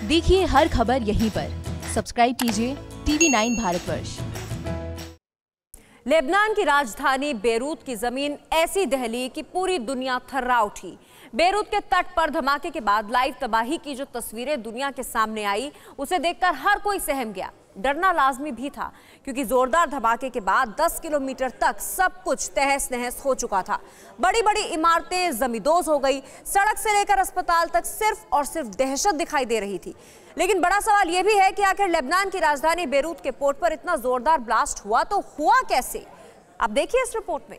देखिए हर खबर यहीं पर। सब्सक्राइब कीजिए TV9 भारतवर्ष। लेबनान की राजधानी बेरूत की जमीन ऐसी दहली कि पूरी दुनिया थर्रा उठी। बेरूत के तट पर धमाके के बाद लाइव तबाही की जो तस्वीरें दुनिया के सामने आई, उसे देखकर हर कोई सहम गया। डरना लाजमी भी था क्योंकि जोरदार धमाके के बाद 10 किलोमीटर तक सब कुछ तहस नहस हो चुका था। बड़ी बड़ी इमारतें जमींदोज हो गई। सड़क से लेकर अस्पताल तक सिर्फ और सिर्फ दहशत दिखाई दे रही थी। लेकिन बड़ा सवाल यह भी है कि आखिर लेबनान की राजधानी बेरूत के पोर्ट पर इतना जोरदार ब्लास्ट हुआ तो हुआ कैसे? आप देखिए इस रिपोर्ट में।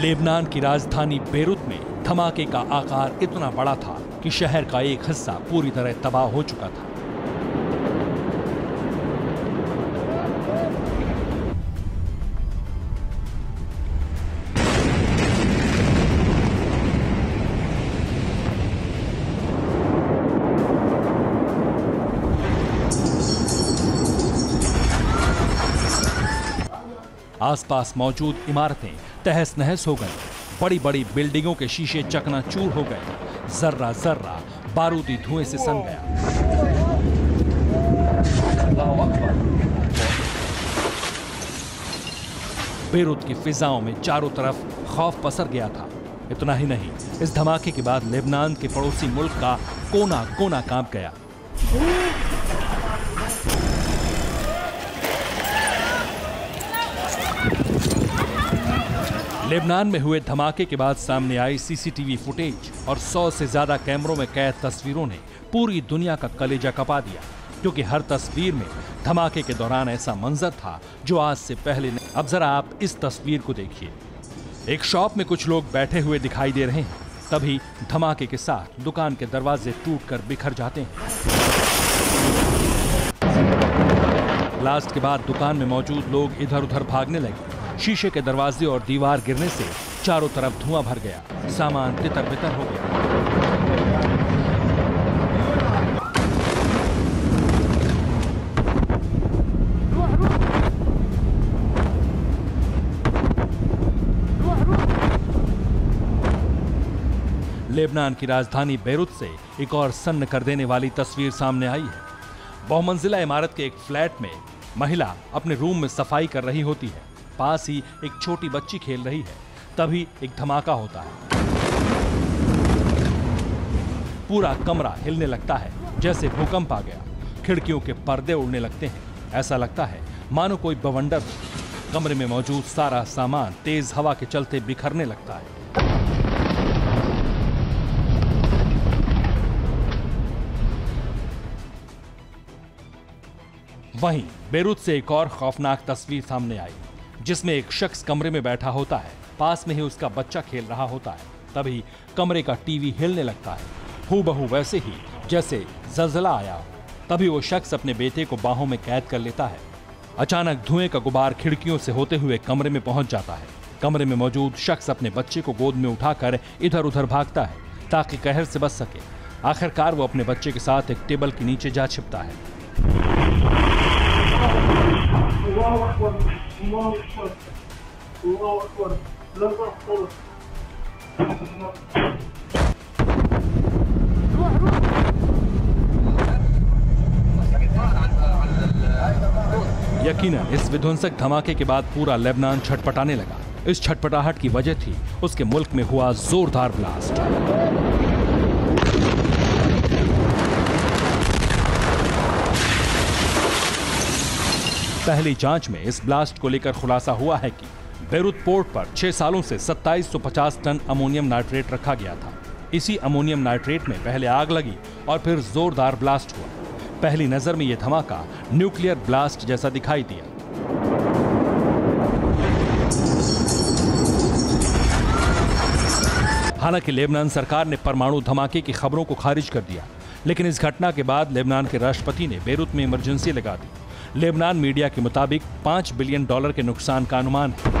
लेबनान की राजधानी बेरूत में धमाके का आकार इतना बड़ा था कि शहर का एक हिस्सा पूरी तरह तबाह हो चुका था। आसपास मौजूद इमारतें तहस नहस हो गई। बड़ी बड़ी बिल्डिंगों के शीशे चकनाचूर हो गए। जर्रा जर्रा बारूदी धुएं से सन गया। बेरूत की फिजाओं में चारों तरफ खौफ पसर गया था। इतना ही नहीं, इस धमाके के बाद लेबनान के पड़ोसी मुल्क का कोना कोना कांप गया। लेबनान में हुए धमाके के बाद सामने आई सीसीटीवी फुटेज और 100 से ज्यादा कैमरों में कैद तस्वीरों ने पूरी दुनिया का कलेजा कपा दिया, क्योंकि हर तस्वीर में धमाके के दौरान ऐसा मंजर था जो आज से पहले नहीं। अब जरा आप इस तस्वीर को देखिए। एक शॉप में कुछ लोग बैठे हुए दिखाई दे रहे हैं। तभी धमाके के साथ दुकान के दरवाजे टूटकर बिखर जाते हैं। ब्लास्ट के बाद दुकान में मौजूद लोग इधर उधर भागने लगे। शीशे के दरवाजे और दीवार गिरने से चारों तरफ धुआं भर गया। सामान तितर बितर हो गया। लेबनान की राजधानी बेरूत से एक और सन्न कर देने वाली तस्वीर सामने आई है। बहुमंजिला इमारत के एक फ्लैट में महिला अपने रूम में सफाई कर रही होती है। पास ही एक छोटी बच्ची खेल रही है। तभी एक धमाका होता है। पूरा कमरा हिलने लगता है, जैसे भूकंप आ गया। खिड़कियों के पर्दे उड़ने लगते हैं। ऐसा लगता है मानो कोई बवंडर हो। कमरे में मौजूद सारा सामान तेज हवा के चलते बिखरने लगता है। वहीं बेरूत से एक और खौफनाक तस्वीर सामने आई, जिसमें एक शख्स कमरे में बैठा होता है। पास में ही उसका बच्चा खेल रहा होता है। तभी कमरे का टीवी हिलने लगता है, हूबहू वैसे ही जैसे जलजला आया हो। तभी वो शख्स अपने बेटे को बाहों में कैद कर लेता है। अचानक धुएं का गुबार खिड़कियों से होते हुए कमरे में पहुंच जाता है। कमरे में मौजूद शख्स अपने बच्चे को गोद में उठाकर इधर उधर भागता है ताकि कहर से बच सके। आखिरकार वो अपने बच्चे के साथ एक टेबल के नीचे जा छिपता है। यकीनन इस विध्वंसक धमाके के बाद पूरा लेबनान छटपटाने लगा। इस छटपटाहट की वजह थी उसके मुल्क में हुआ जोरदार ब्लास्ट। पहली जांच में इस ब्लास्ट को लेकर खुलासा हुआ है कि बेरूत पोर्ट पर 6 सालों से 2750 टन अमोनियम नाइट्रेट रखा गया था। इसी अमोनियम नाइट्रेट में पहले आग लगी और फिर जोरदार ब्लास्ट हुआ। पहली नजर में यह धमाका न्यूक्लियर ब्लास्ट जैसा दिखाई दिया। हालांकि लेबनान सरकार ने परमाणु धमाके की खबरों को खारिज कर दिया। लेकिन इस घटना के बाद लेबनान के राष्ट्रपति ने बेरूत में इमरजेंसी लगा दी। लेबनान मीडिया के मुताबिक $5 बिलियन के नुकसान का अनुमान है।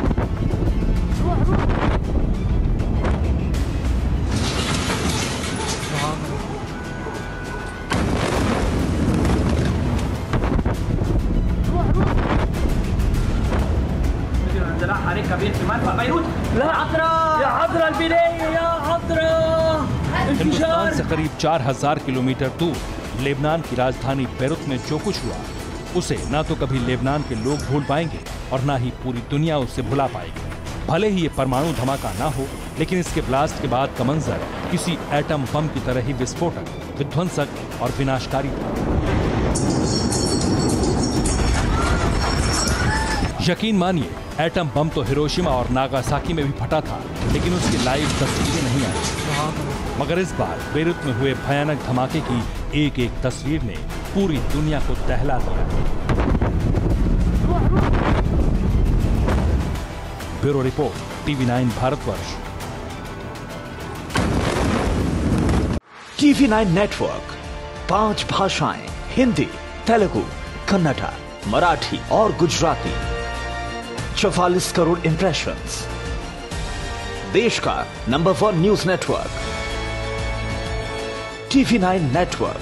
हिंदुस्तान से करीब 4000 किलोमीटर दूर लेबनान की राजधानी बेरूत में जो कुछ हुआ उसे ना तो कभी लेबनान के लोग भूल पाएंगे और ना ही पूरी दुनिया उसे भुला पाएगी। भले ही ये परमाणु धमाका ना हो, लेकिन इसके ब्लास्ट के बाद का मंजर किसी एटम बम की तरह ही विस्फोटक, विध्वंसक और विनाशकारी था। यकीन मानिए, एटम बम तो हिरोशिमा और नागासाकी में भी फटा था, लेकिन उसकी लाइव तस्वीरें नहीं आई। मगर इस बार बेरूत में हुए भयानक धमाके की एक एक तस्वीर ने पूरी दुनिया को दहला दिया। Bureau report, TV9 Bharatvarsh. TV9 network 5 भाषाएं, हिंदी, तेलुगु, कन्नड़ा, मराठी और गुजराती। 44 करोड़ इंप्रेशंस। देश का number 1 news network. TV9 network.